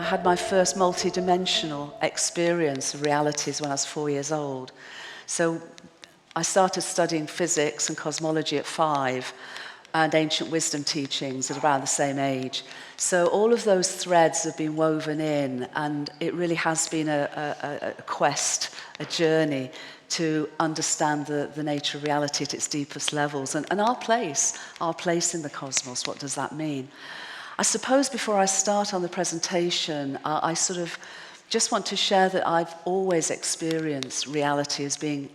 had my first multi-dimensional experience of realities when I was 4 years old. So I started studying physics and cosmology at 5, and ancient wisdom teachings at around the same age. So all of those threads have been woven in, and it really has been a quest, a journey to understand the nature of reality at its deepest levels, and our place in the cosmos. What does that mean? I suppose before I start on the presentation, I sort of just want to share that I've always experienced reality as being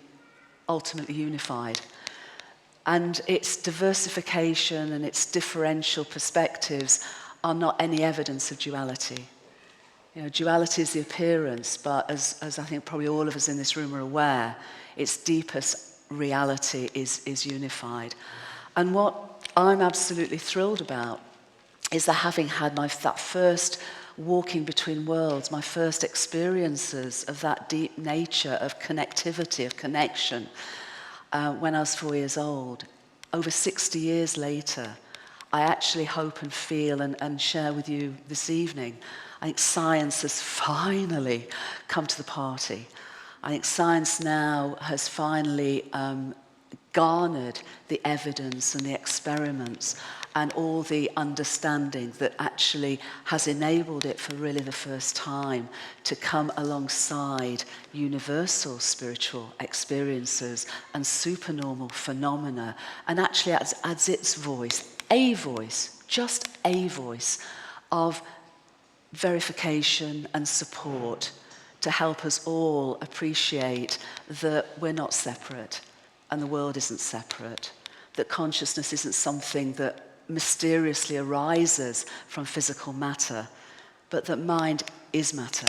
ultimately unified. And its diversification and its differential perspectives are not any evidence of duality. You know, duality is the appearance, but as I think probably all of us in this room are aware, its deepest reality is unified. And what I'm absolutely thrilled about is that having had that first walking between worlds, my first experiences of that deep nature of connectivity, of connection, when I was 4 years old, over 60 years later, I actually hope and feel and share with you this evening, I think science has finally come to the party. I think science now has finally garnered the evidence and the experiments and all the understanding that actually has enabled it for really the first time to come alongside universal spiritual experiences and supernormal phenomena, and actually adds its voice, just a voice of verification and support to help us all appreciate that we're not separate and the world isn't separate, that consciousness isn't something that mysteriously arises from physical matter, but that mind is matter,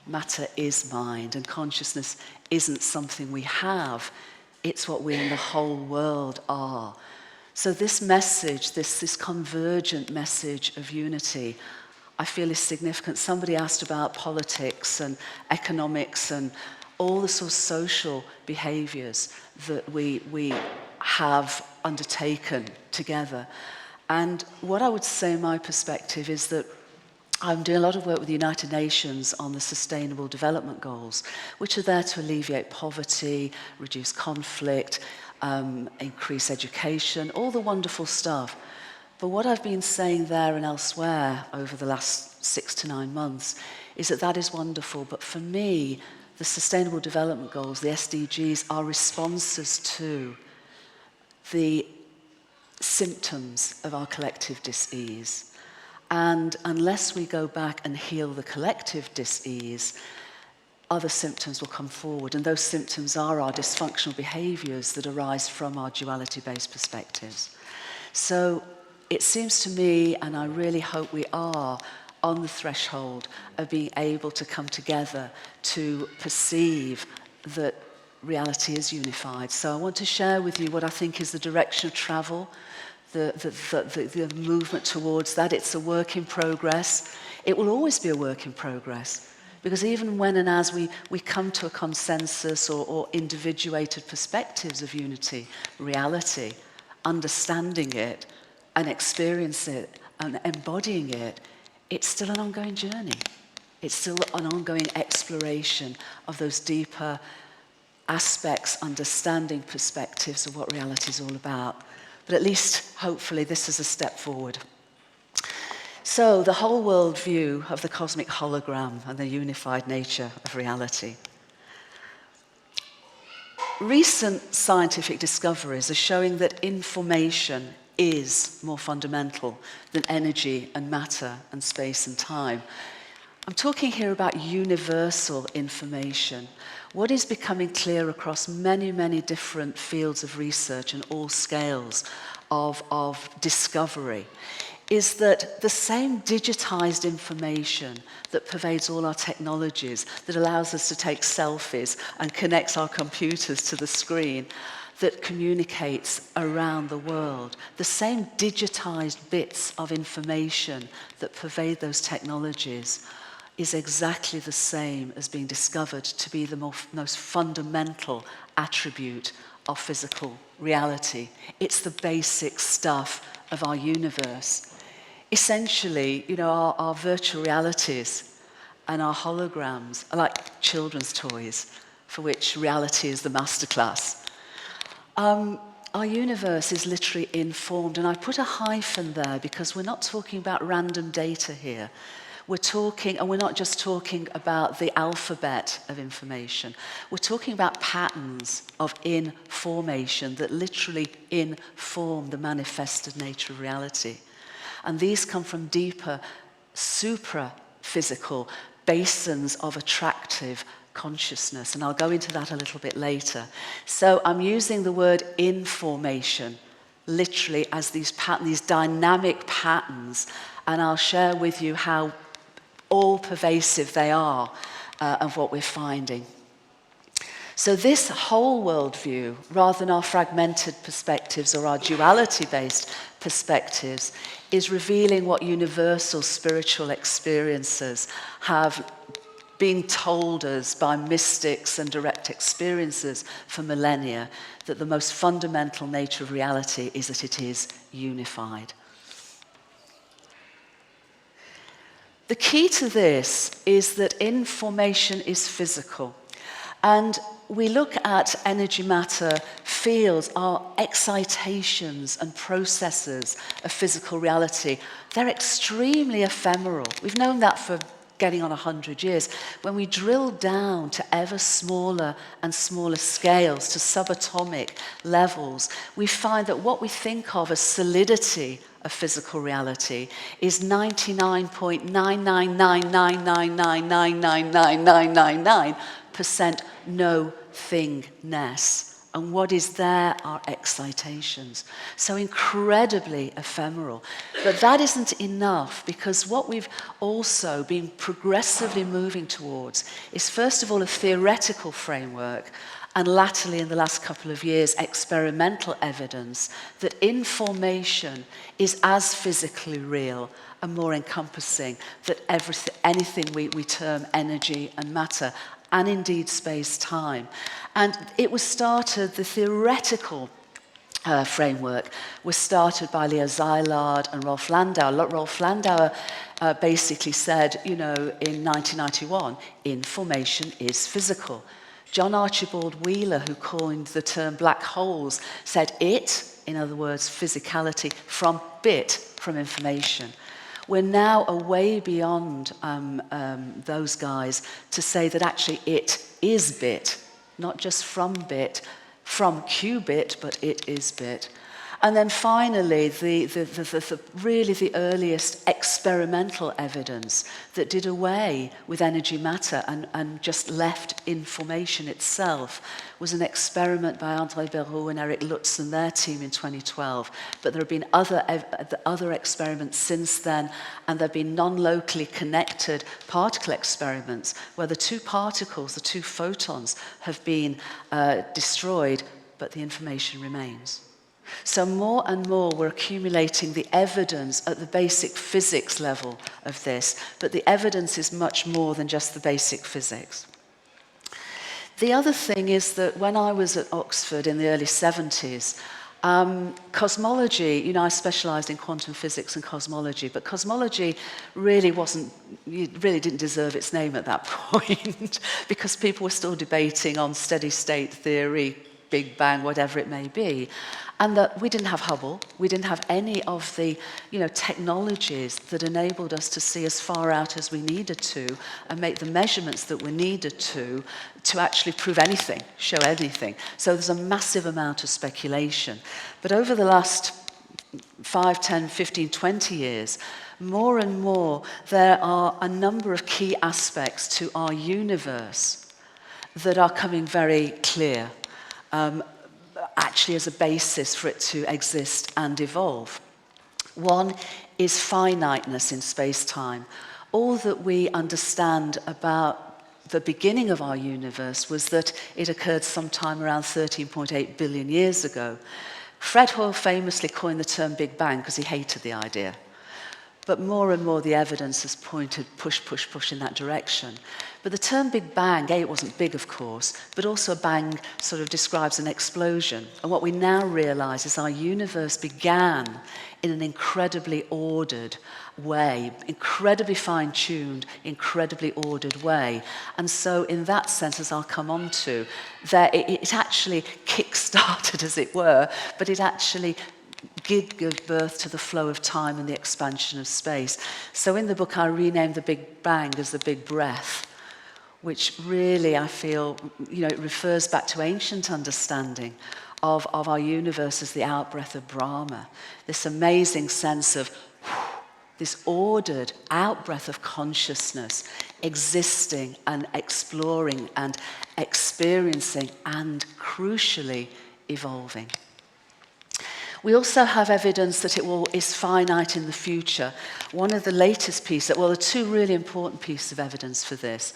matter is mind, and consciousness isn't something we have, it's what we in the whole world are. So this message, this convergent message of unity, I feel is significant. Somebody asked about politics and economics and all the sort of social behaviors that we have undertaken together. And what I would say in my perspective is that I'm doing a lot of work with the United Nations on the Sustainable Development Goals, which are there to alleviate poverty, reduce conflict, increase education, all the wonderful stuff. But what I've been saying there and elsewhere over the last 6 to 9 months is that is wonderful. But for me, the Sustainable Development Goals, the SDGs, are responses to the symptoms of our collective dis-ease. And unless we go back and heal the collective dis-ease, other symptoms will come forward. And those symptoms are our dysfunctional behaviors that arise from our duality-based perspectives. So it seems to me, and I really hope we are, on the threshold of being able to come together to perceive that reality is unified. So I want to share with you what I think is the direction of travel, the movement towards that. It's a work in progress. It will always be a work in progress, because even when and as we come to a consensus or individuated perspectives of unity, reality, understanding it and experiencing it and embodying it, it's still an ongoing journey. It's still an ongoing exploration of those deeper aspects, understanding perspectives of what reality is all about. But at least, hopefully, this is a step forward. So, the whole world view of the cosmic hologram and the unified nature of reality. Recent scientific discoveries are showing that information is more fundamental than energy and matter and space and time. I'm talking here about universal information. What is becoming clear across many, many different fields of research and all scales of discovery is that the same digitized information that pervades all our technologies, that allows us to take selfies and connects our computers to the screen, that communicates around the world, the same digitized bits of information that pervade those technologies is exactly the same as being discovered to be the most fundamental attribute of physical reality. It's the basic stuff of our universe. Essentially, our virtual realities and our holograms are like children's toys for which reality is the masterclass. Our universe is literally informed, and I put a hyphen there because we're not talking about random data here. We're talking, and we're not just talking about the alphabet of information. We're talking about patterns of information that literally inform the manifested nature of reality. And these come from deeper, supra-physical basins of attractive consciousness, and I'll go into that a little bit later. So I'm using the word information literally as these patterns, these dynamic patterns, and I'll share with you how all-pervasive they are of what we're finding. So this whole worldview, rather than our fragmented perspectives or our duality-based perspectives, is revealing what universal spiritual experiences have been told us by mystics and direct experiences for millennia, that the most fundamental nature of reality is that it is unified. The key to this is that information is physical. And we look at energy matter fields, our excitations and processes of physical reality. They're extremely ephemeral. We've known that for getting on 100 years. When we drill down to ever smaller and smaller scales, to subatomic levels, we find that what we think of as solidity of physical reality is 99.99999999999% no-thingness. And what is there are excitations. So incredibly ephemeral. But that isn't enough, because what we've also been progressively moving towards is, first of all, a theoretical framework, and latterly, in the last couple of years, experimental evidence that information is as physically real and more encompassing than anything we term energy and matter, and indeed space-time. And it was started, the theoretical framework was started by Leo Szilard and Rolf Landauer. Rolf Landauer basically said, in 1991, information is physical. John Archibald Wheeler, who coined the term black holes, said it, in other words, physicality, from information. We're now way beyond those guys to say that actually it is bit, not just from qubit, but it is bit. And then finally, really the earliest experimental evidence that did away with energy matter and just left information itself was an experiment by André Béraud and Eric Lutz and their team in 2012. But there have been other experiments since then, and there have been non-locally connected particle experiments where the two particles, the two photons, have been destroyed, but the information remains. So more and more we're accumulating the evidence at the basic physics level of this, but the evidence is much more than just the basic physics. The other thing is that when I was at Oxford in the early 70s, cosmology, I specialised in quantum physics and cosmology, but cosmology really didn't deserve its name at that point because people were still debating on steady state theory, Big Bang, whatever it may be. And that we didn't have Hubble, we didn't have any of the technologies that enabled us to see as far out as we needed to and make the measurements that we needed to actually prove anything, show anything. So there's a massive amount of speculation. But over the last 5, 10, 15, 20 years, more and more there are a number of key aspects to our universe that are coming very clear. Actually as a basis for it to exist and evolve. One is finiteness in space-time. All that we understand about the beginning of our universe was that it occurred sometime around 13.8 billion years ago. Fred Hoyle famously coined the term Big Bang because he hated the idea. But more and more the evidence has pointed push in that direction. But the term Big Bang, it wasn't big, of course, but also a bang sort of describes an explosion. And what we now realize is our universe began in an incredibly ordered way, incredibly fine-tuned, incredibly ordered way. And so in that sense, as I'll come on to, it actually kick-started, as it were, but it actually did give birth to the flow of time and the expansion of space. So in the book, I renamed the Big Bang as the Big Breath, which really, I feel, it refers back to ancient understanding of our universe as the outbreath of Brahma, this amazing sense of this ordered outbreath of consciousness existing and exploring and experiencing and crucially evolving. We also have evidence that is finite in the future. One of the latest pieces, there are two really important pieces of evidence for this.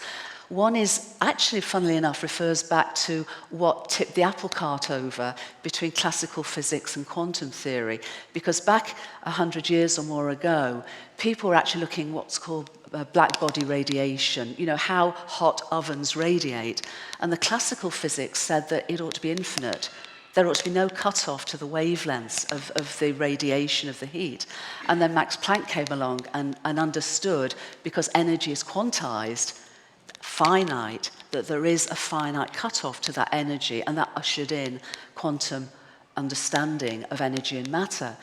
One is actually, funnily enough, refers back to what tipped the apple cart over between classical physics and quantum theory. Because back 100 years or more ago, people were actually looking at what's called black body radiation, how hot ovens radiate. And the classical physics said that it ought to be infinite. There ought to be no cutoff to the wavelengths of the radiation of the heat. And then Max Planck came along and understood, because energy is quantized, finite, that there is a finite cutoff to that energy, and that ushered in quantum understanding of energy and matter.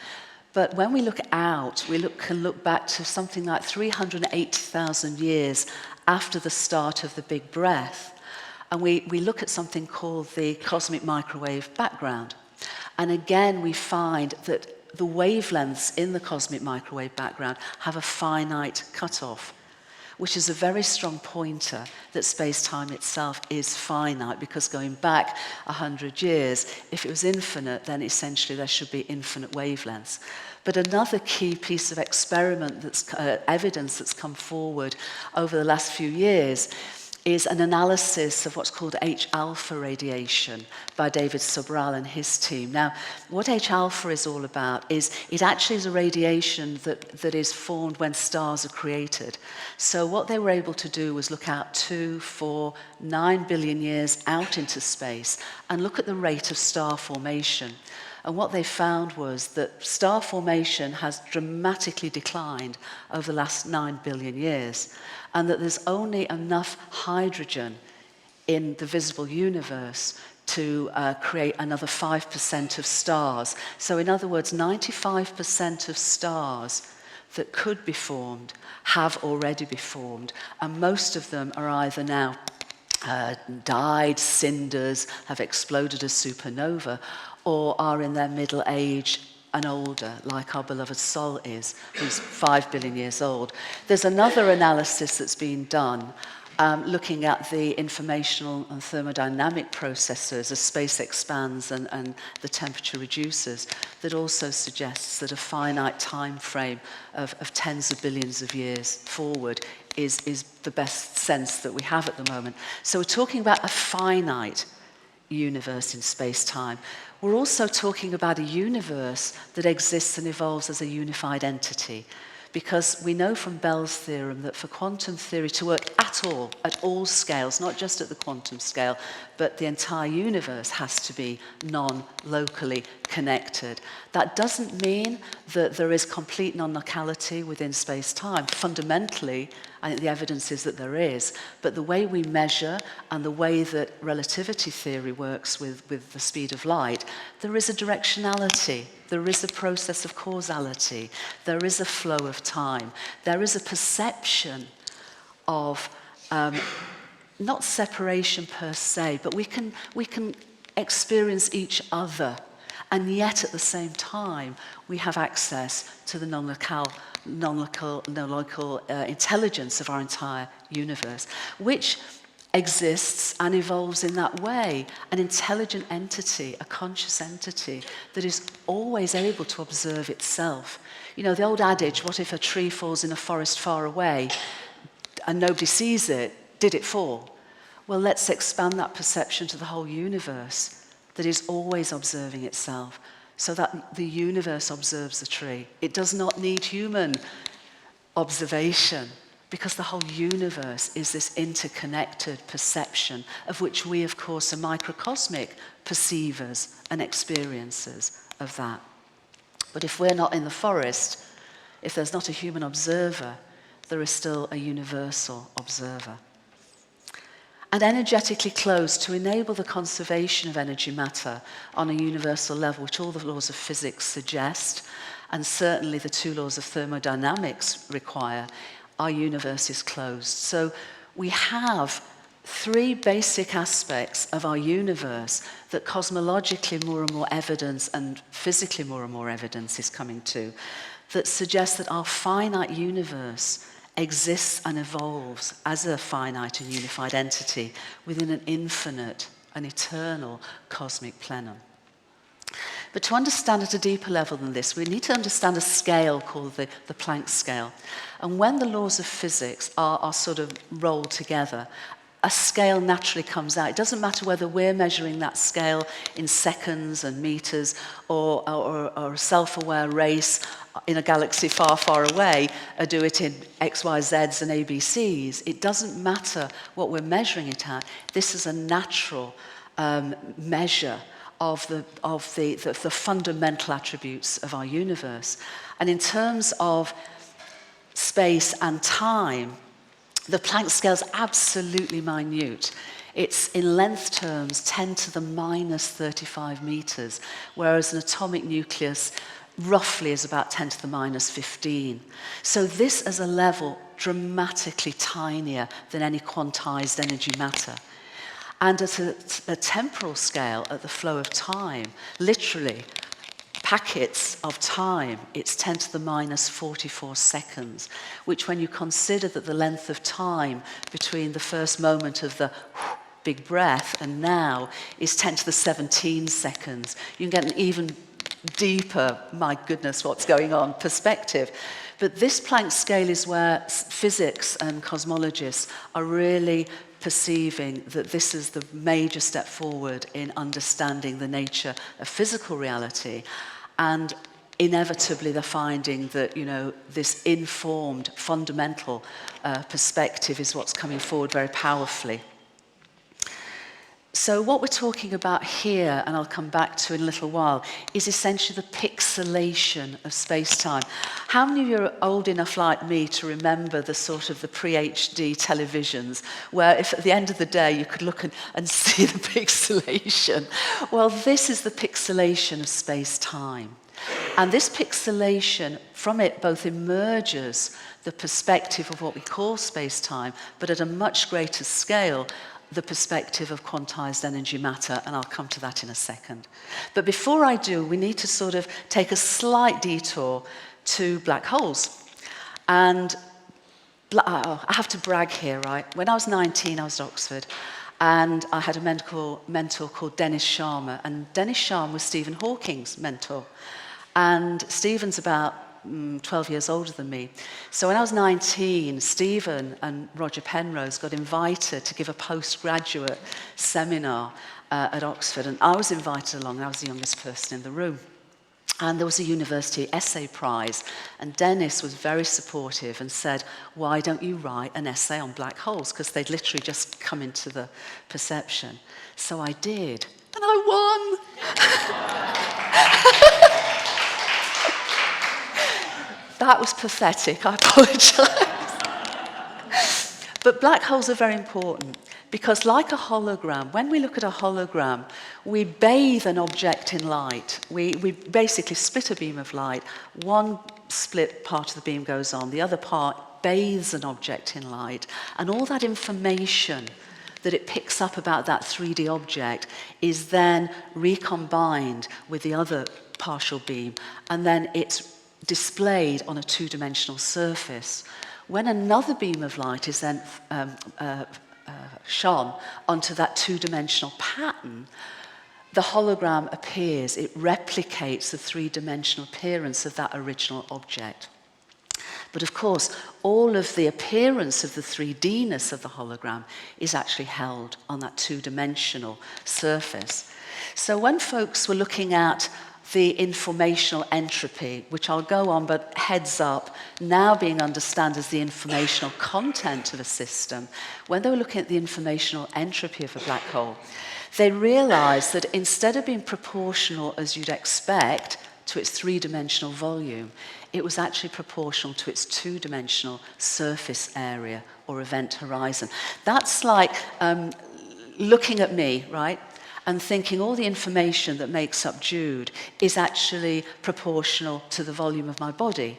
But when we look out, can look back to something like 380,000 years after the start of the Big Breath, and we look at something called the cosmic microwave background. And again, we find that the wavelengths in the cosmic microwave background have a finite cutoff, which is a very strong pointer that space-time itself is finite, because going back 100 years, if it was infinite, then essentially there should be infinite wavelengths. But another key piece of experiment evidence that's come forward over the last few years is an analysis of what's called H-alpha radiation by David Sobral and his team. Now, what H-alpha is all about is it actually is a radiation that is formed when stars are created. So what they were able to do was look out 2, 4, 9 billion years out into space and look at the rate of star formation. And what they found was that star formation has dramatically declined over the last 9 billion years, and that there's only enough hydrogen in the visible universe to create another 5% of stars. So in other words, 95% of stars that could be formed have already been formed, and most of them are either now died, cinders, have exploded as supernova, or are in their middle age and older, like our beloved Sol is, who's 5 billion years old. There's another analysis that's been done looking at the informational and thermodynamic processes as space expands and the temperature reduces, that also suggests that a finite time frame of tens of billions of years forward is the best sense that we have at the moment. So we're talking about a finite universe in space-time. We're also talking about a universe that exists and evolves as a unified entity, because we know from Bell's theorem that for quantum theory to work at all scales, not just at the quantum scale, but the entire universe has to be non-locally connected. That doesn't mean that there is complete non-locality within space-time. Fundamentally, I think the evidence is that there is, but the way we measure and the way that relativity theory works with the speed of light, there is a directionality, there is a process of causality, there is a flow of time, there is a perception of not separation per se, but we can experience each other, and yet at the same time we have access to the non-local intelligence of our entire universe, which exists and evolves in that way, an intelligent entity, a conscious entity that is always able to observe itself. You know, the old adage, what if a tree falls in a forest far away and nobody sees it? Did it fall? Well, let's expand that perception to the whole universe that is always observing itself, so that the universe observes the tree. It does not need human observation because the whole universe is this interconnected perception of which we, of course, are microcosmic perceivers and experiencers of that. But if we're not in the forest, if there's not a human observer, there is still a universal observer. And energetically close to enable the conservation of energy matter on a universal level, which all the laws of physics suggest, and certainly the 2 laws of thermodynamics require, our universe is closed. So we have 3 basic aspects of our universe that cosmologically more and more evidence and physically more and more evidence is coming to, that suggest that our finite universe exists and evolves as a finite and unified entity within an infinite and eternal cosmic plenum. But to understand at a deeper level than this, we need to understand a scale called the Planck scale. And when the laws of physics are sort of rolled together, a scale naturally comes out. It doesn't matter whether we're measuring that scale in seconds and meters or a self-aware race in a galaxy far, far away, or do it in X, Y, Zs and ABCs. It doesn't matter what we're measuring it at. This is a natural measure of the fundamental attributes of our universe. And in terms of space and time, the Planck scale is absolutely minute. It's in length terms 10 to the minus 35 meters, whereas an atomic nucleus roughly is about 10 to the minus 15. So this is a level dramatically tinier than any quantized energy matter. And at a temporal scale, at the flow of time, literally, packets of time, it's 10 to the minus 44 seconds, which when you consider that the length of time between the first moment of the big breath and now is 10 to the 17 seconds, you can get an even deeper, my goodness, what's going on, perspective. But this Planck scale is where physics and cosmologists are really perceiving that this is the major step forward in understanding the nature of physical reality. And inevitably they're finding that, this informed, fundamental perspective is what's coming forward very powerfully. So what we're talking about here, and I'll come back to in a little while, is essentially the pixelation of space-time. How many of you are old enough like me to remember the sort of the pre-HD televisions, where if at the end of the day you could look and see the pixelation? Well, this is the pixelation of space-time. And this pixelation, from it both emerges the perspective of what we call space-time, but at a much greater scale, the perspective of quantized energy matter, and I'll come to that in a second. But before I do, we need to sort of take a slight detour to black holes. And I have to brag here, right? When I was 19, I was at Oxford, and I had a mentor called Dennis Sharma, and Dennis Sharma was Stephen Hawking's mentor. And Stephen's about 12 years older than me. So when I was 19, Stephen and Roger Penrose got invited to give a postgraduate seminar at Oxford, and I was invited along, and I was the youngest person in the room. And there was a university essay prize, and Dennis was very supportive and said, why don't you write an essay on black holes? Because they'd literally just come into the perception. So I did, and I won! That was pathetic, I apologise. But black holes are very important because, like a hologram, when we look at a hologram, we bathe an object in light. We basically split a beam of light. One split part of the beam goes on, the other part bathes an object in light. And all that information that it picks up about that 3D object is then recombined with the other partial beam, and then it's displayed on a two-dimensional surface. When another beam of light is then shone onto that two-dimensional pattern, the hologram appears. It replicates the three-dimensional appearance of that original object. But of course, all of the appearance of the 3D-ness of the hologram is actually held on that two-dimensional surface. So when folks were looking at the informational entropy, which I'll go on, but heads up, now being understood as the informational content of a system. When they were looking at the informational entropy of a black hole, they realized that instead of being proportional, as you'd expect, to its three-dimensional volume, it was actually proportional to its two-dimensional surface area or event horizon. That's like looking at me, right, and thinking all the information that makes up Jude is actually proportional to the volume of my body.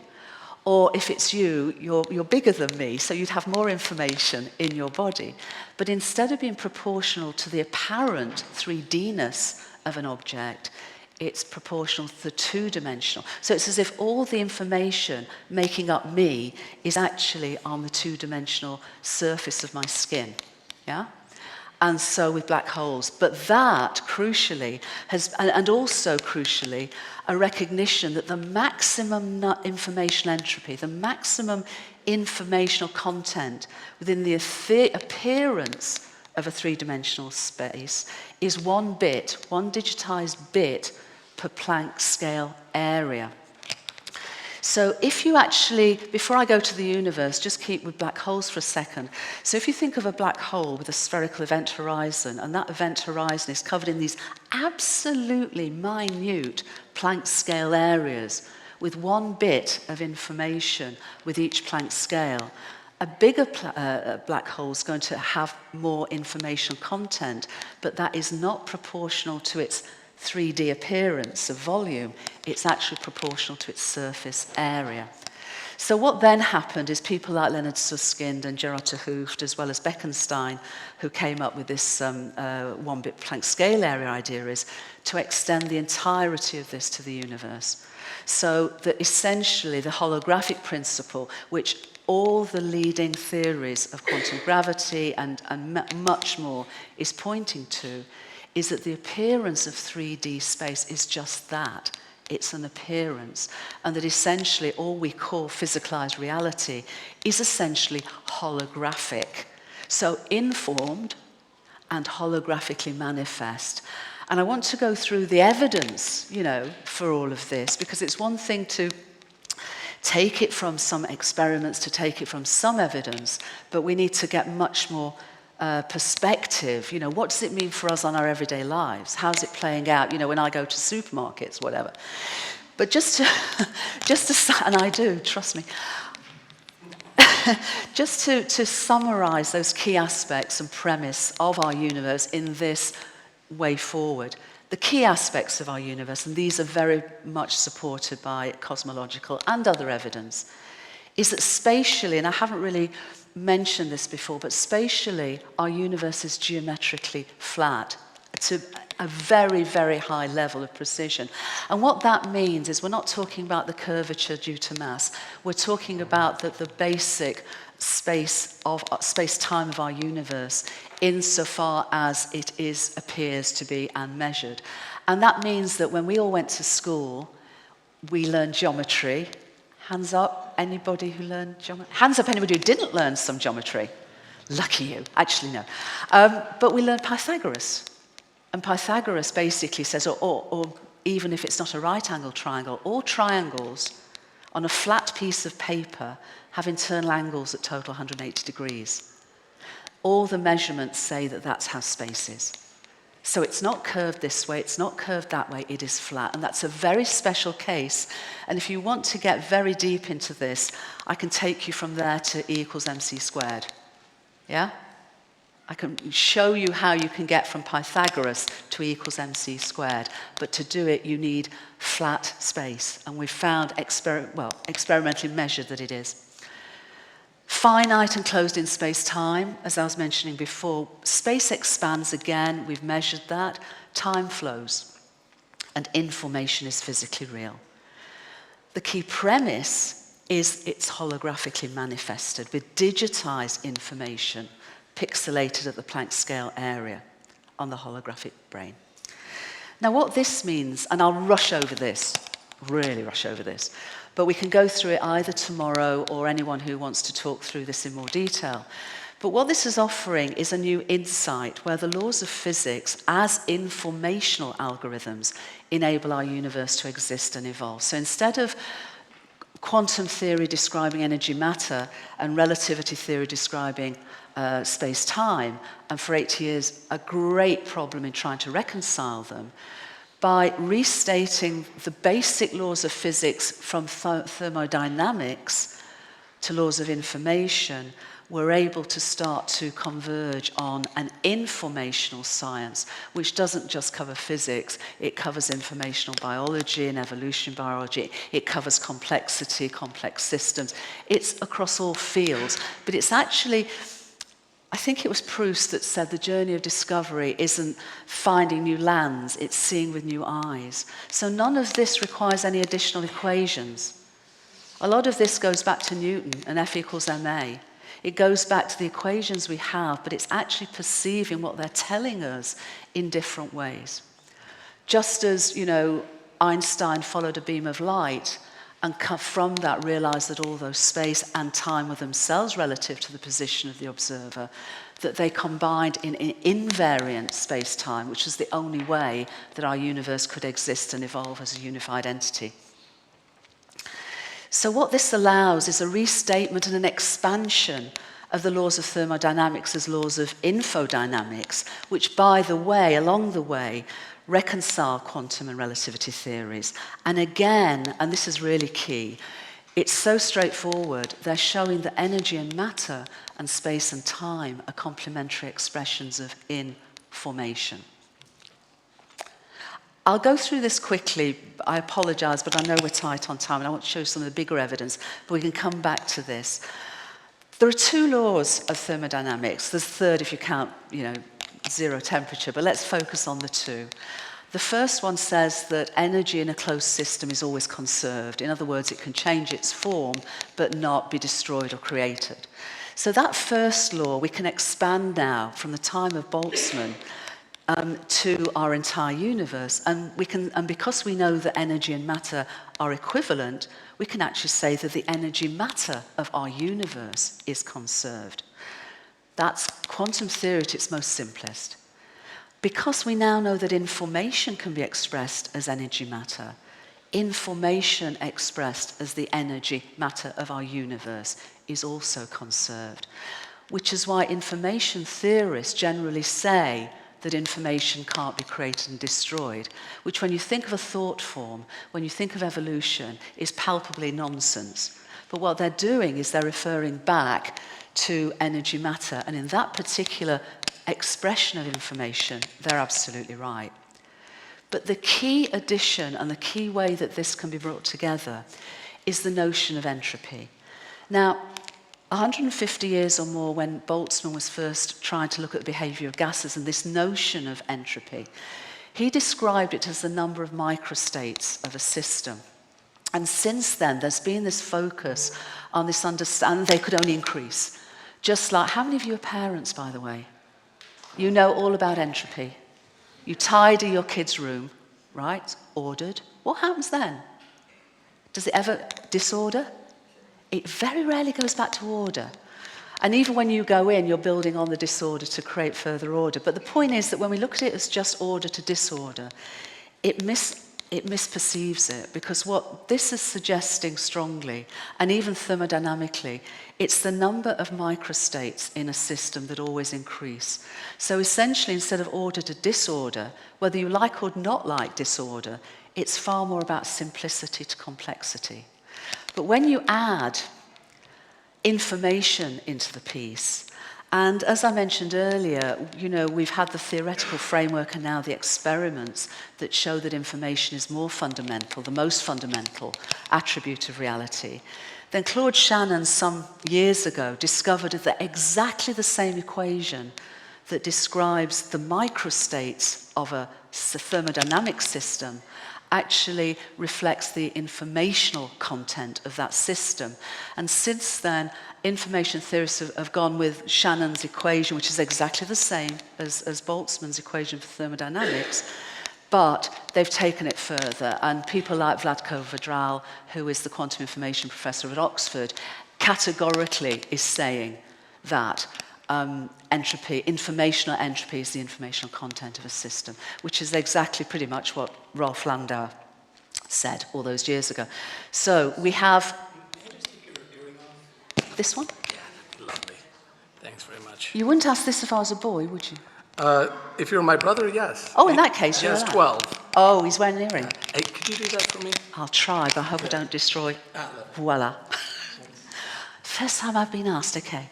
Or if it's you, you're bigger than me, so you'd have more information in your body. But instead of being proportional to the apparent 3D-ness of an object, it's proportional to the two-dimensional. So it's as if all the information making up me is actually on the two-dimensional surface of my skin. Yeah? And so with black holes. But that, crucially, and also crucially, a recognition that the maximum information entropy, the maximum informational content within the appearance of a three-dimensional space is 1 bit, 1 digitized bit per Planck scale area. So if you actually, before I go to the universe, just keep with black holes for a second. So if you think of a black hole with a spherical event horizon, and that event horizon is covered in these absolutely minute Planck scale areas with 1 bit of information with each Planck scale, a bigger black hole is going to have more information content, but that is not proportional to its 3D appearance of volume. It's actually proportional to its surface area. So what then happened is people like Leonard Susskind and Gerard 't Hooft, as well as Bekenstein, who came up with this 1-bit Planck scale area idea, is to extend the entirety of this to the universe. So that essentially the holographic principle, which all the leading theories of quantum gravity and much more is pointing to, is that the appearance of 3D space is just that. It's an appearance. And that essentially all we call physicalized reality is essentially holographic. So informed and holographically manifest. And I want to go through the evidence, for all of this, because it's one thing to take it from some experiments, to take it from some evidence, but we need to get much more perspective. What does it mean for us on our everyday lives? How's it playing out, when I go to supermarkets, whatever. But just to, and I do, trust me, just to summarize those key aspects and premise of our universe in this way forward. The key aspects of our universe, and these are very much supported by cosmological and other evidence, is that spatially, and I haven't really mentioned this before, but spatially, our universe is geometrically flat to a very, very high level of precision. And what that means is we're not talking about the curvature due to mass. We're talking about the basic space-time of our universe insofar as it appears to be and measured. And that means that when we all went to school, we learned geometry. Hands up, anybody who learned geometry? Hands up, anybody who didn't learn some geometry? Lucky you. Actually, no. But we learned Pythagoras. And Pythagoras basically says, or even if it's not a right-angled triangle, all triangles on a flat piece of paper have internal angles that total 180 degrees. All the measurements say that that's how space is. So it's not curved this way, it's not curved that way, it is flat. And that's a very special case. And if you want to get very deep into this, I can take you from there to E equals mc squared. Yeah? I can show you how you can get from Pythagoras to E equals mc squared. But to do it, you need flat space. And we've found, experimentally measured that it is. Finite and closed in space-time, as I was mentioning before. Space expands again, we've measured that. Time flows. And information is physically real. The key premise is it's holographically manifested with digitized information pixelated at the Planck scale area on the holographic brain. Now what this means, and I'll rush over this, really rush over this, but we can go through it either tomorrow or anyone who wants to talk through this in more detail. But what this is offering is a new insight where the laws of physics as informational algorithms enable our universe to exist and evolve. So instead of quantum theory describing energy matter and relativity theory describing space-time, and for 80 years a great problem in trying to reconcile them, by restating the basic laws of physics from thermodynamics to laws of information, we're able to start to converge on an informational science, which doesn't just cover physics, it covers informational biology and evolution biology, it covers complexity, complex systems, it's across all fields, but it's actually, I think it was Proust that said the journey of discovery isn't finding new lands, it's seeing with new eyes. So none of this requires any additional equations. A lot of this goes back to Newton and F equals ma. It goes back to the equations we have, but it's actually perceiving what they're telling us in different ways. Just as, Einstein followed a beam of light and from that realized that although space and time were themselves relative to the position of the observer, that they combined in an invariant space-time, which is the only way that our universe could exist and evolve as a unified entity. So what this allows is a restatement and an expansion of the laws of thermodynamics as laws of infodynamics, which, by the way, along the way, reconcile quantum and relativity theories. And again, and this is really key, it's so straightforward, they're showing that energy and matter and space and time are complementary expressions of information. I'll go through this quickly. I apologize, but I know we're tight on time, and I want to show you some of the bigger evidence, but we can come back to this. There are two laws of thermodynamics. There's a third if you count, zero temperature, but let's focus on the two. The first one says that energy in a closed system is always conserved. In other words, it can change its form, but not be destroyed or created. So that first law, we can expand now from the time of Boltzmann to our entire universe, and because we know that energy and matter are equivalent, we can actually say that the energy matter of our universe is conserved. That's quantum theory at its most simplest. Because we now know that information can be expressed as energy matter, information expressed as the energy matter of our universe is also conserved, which is why information theorists generally say that information can't be created and destroyed, which when you think of a thought form, when you think of evolution, is palpably nonsense. But what they're doing is they're referring back to energy matter, and in that particular expression of information, they're absolutely right. But the key addition and the key way that this can be brought together is the notion of entropy. Now, 150 years or more when Boltzmann was first trying to look at the behavior of gases and this notion of entropy, he described it as the number of microstates of a system. And since then, there's been this focus on this understanding they could only increase. Just like, how many of you are parents, by the way? You know all about entropy. You tidy your kid's room, right? Ordered. What happens then? Does it ever disorder? It very rarely goes back to order. And even when you go in, you're building on the disorder to create further order. But the point is that when we look at it as just order to disorder, it misperceives it, because what this is suggesting strongly, and even thermodynamically, it's the number of microstates in a system that always increase. So essentially, instead of order to disorder, whether you like or not like disorder, it's far more about simplicity to complexity. But when you add information into the piece, and as I mentioned earlier, we've had the theoretical framework and now the experiments that show that information is more fundamental, the most fundamental attribute of reality. Then Claude Shannon, some years ago, discovered that exactly the same equation that describes the microstates of a thermodynamic system actually reflects the informational content of that system. And since then, information theorists have gone with Shannon's equation, which is exactly the same as Boltzmann's equation for thermodynamics, but they've taken it further. And people like Vlatko Vedral, who is the quantum information professor at Oxford, categorically is saying that entropy, informational entropy is the informational content of a system, which is exactly pretty much what Rolf Landau said all those years ago. So we have this one. Yeah, lovely. Thanks very much. You wouldn't ask this if I was a boy, would you? If you're my brother, yes. Oh, in that case, you're Yes, allowed. 12. Oh, he's wearing an earring. Hey, could you do that for me? I'll try, but I hope I don't destroy. Voila. First time I've been asked, okay.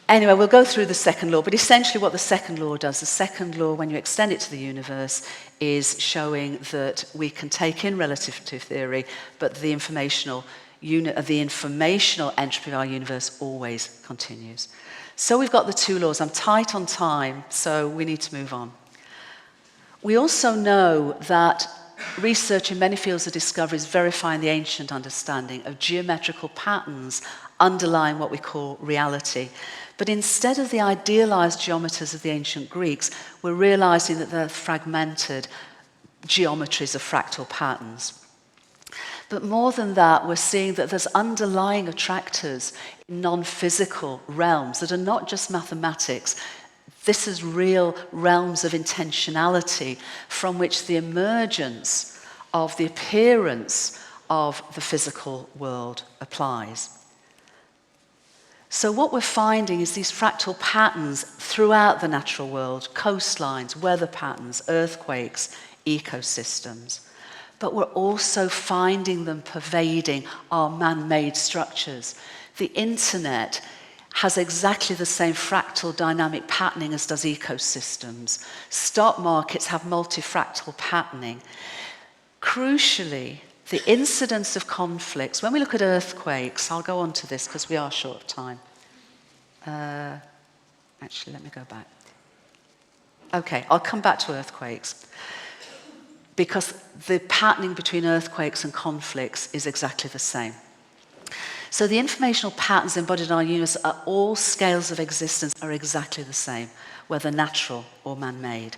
Anyway, we'll go through the second law, but essentially what the second law does, the second law, when you extend it to the universe, is showing that we can take in relativity theory, but the informational entropy of our universe always continues. So we've got the two laws. I'm tight on time, so we need to move on. We also know that research in many fields of discovery is verifying the ancient understanding of geometrical patterns underlying what we call reality. But instead of the idealized geometers of the ancient Greeks, we're realizing that they're fragmented geometries of fractal patterns. But more than that, we're seeing that there's underlying attractors in non-physical realms that are not just mathematics. This is real realms of intentionality from which the emergence of the appearance of the physical world applies. So what we're finding is these fractal patterns throughout the natural world, coastlines, weather patterns, earthquakes, ecosystems. But we're also finding them pervading our man-made structures. The internet has exactly the same fractal dynamic patterning as does ecosystems. Stock markets have multifractal patterning. Crucially, the incidence of conflicts, when we look at earthquakes, I'll go on to this because we are short of time. Actually, let me go back. Okay, I'll come back to earthquakes, because the patterning between earthquakes and conflicts is exactly the same. So the informational patterns embodied in our universe at all scales of existence are exactly the same, whether natural or man-made.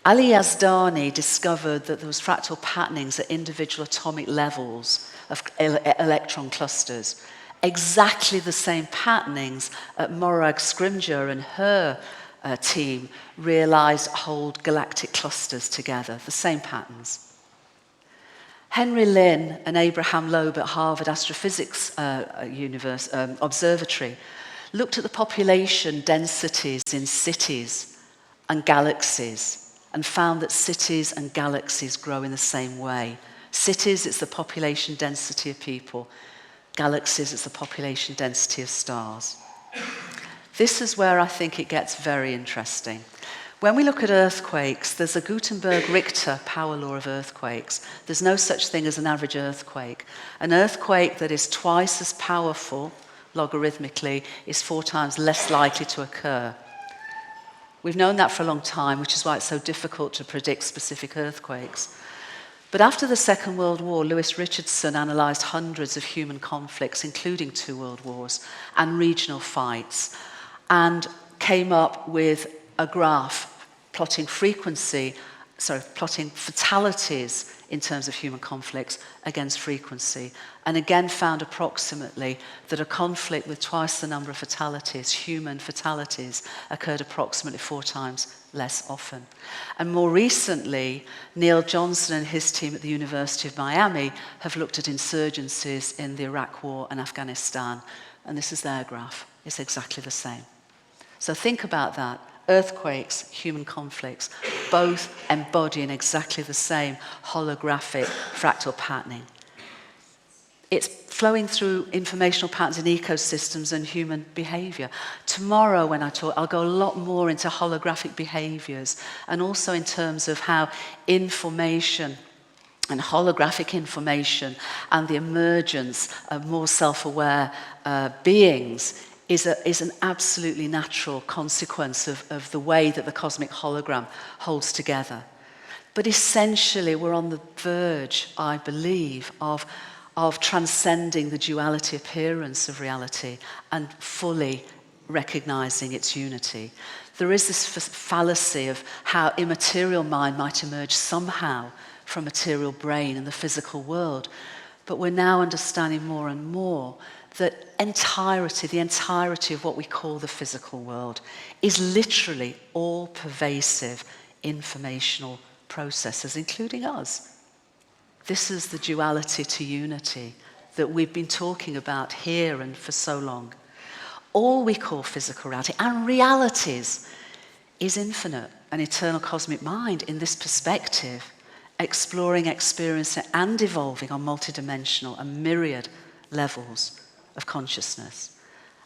Ali Yazdani discovered that there was fractal patternings at individual atomic levels of electron clusters. Exactly the same patternings at Morag Scrimgeour and her team realized hold galactic clusters together, the same patterns. Henry Lynn and Abraham Loeb at Harvard Astrophysics Observatory looked at the population densities in cities and galaxies and found that cities and galaxies grow in the same way. Cities, it's the population density of people. Galaxies, it's the population density of stars. This is where I think it gets very interesting. When we look at earthquakes, there's a Gutenberg-Richter power law of earthquakes. There's no such thing as an average earthquake. An earthquake that is twice as powerful, logarithmically, is 4 times less likely to occur. We've known that for a long time, which is why it's so difficult to predict specific earthquakes. But after the Second World War, Lewis Richardson analysed hundreds of human conflicts, including 2 world wars, and regional fights, and came up with a graph plotting fatalities in terms of human conflicts against frequency, and again found approximately that a conflict with twice the number of fatalities, human fatalities, occurred approximately 4 times less often. And more recently, Neil Johnson and his team at the University of Miami have looked at insurgencies in the Iraq War and Afghanistan, and this is their graph. It's exactly the same. So think about that. Earthquakes, human conflicts, both embodying exactly the same holographic fractal patterning. It's flowing through informational patterns in ecosystems and human behavior. Tomorrow when I talk, I'll go a lot more into holographic behaviors and also in terms of how information and holographic information and the emergence of more self-aware beings is an absolutely natural consequence of the way that the cosmic hologram holds together. But essentially, we're on the verge, I believe, of transcending the duality appearance of reality and fully recognizing its unity. There is this fallacy of how immaterial mind might emerge somehow from material brain and the physical world. But we're now understanding more and more that the entirety of what we call the physical world is literally all pervasive informational processes, including us. This is the duality to unity that we've been talking about here and for so long. All we call physical reality and realities is infinite, an eternal cosmic mind in this perspective, exploring, experiencing, and evolving on multidimensional and myriad levels of consciousness,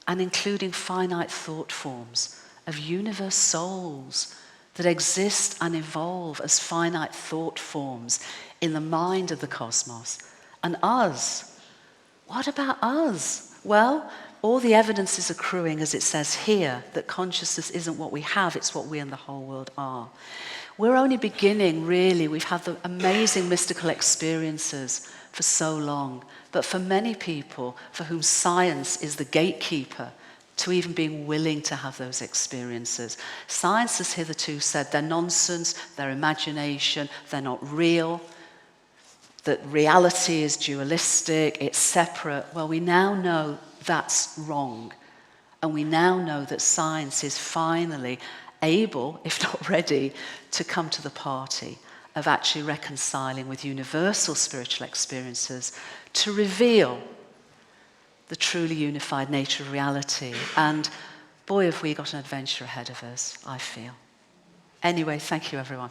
and including finite thought forms of universe souls that exist and evolve as finite thought forms in the mind of the cosmos. And us, what about us? Well, all the evidence is accruing, as it says here, that consciousness isn't what we have, it's what we and the whole world are. We're only beginning, really. We've had the amazing mystical experiences for so long, but for many people for whom science is the gatekeeper to even being willing to have those experiences. Science has hitherto said they're nonsense, they're imagination, they're not real, that reality is dualistic, it's separate. Well, we now know that's wrong. And we now know that science is finally able, if not ready, to come to the party of actually reconciling with universal spiritual experiences to reveal the truly unified nature of reality. And boy, have we got an adventure ahead of us, I feel. Anyway, thank you, everyone.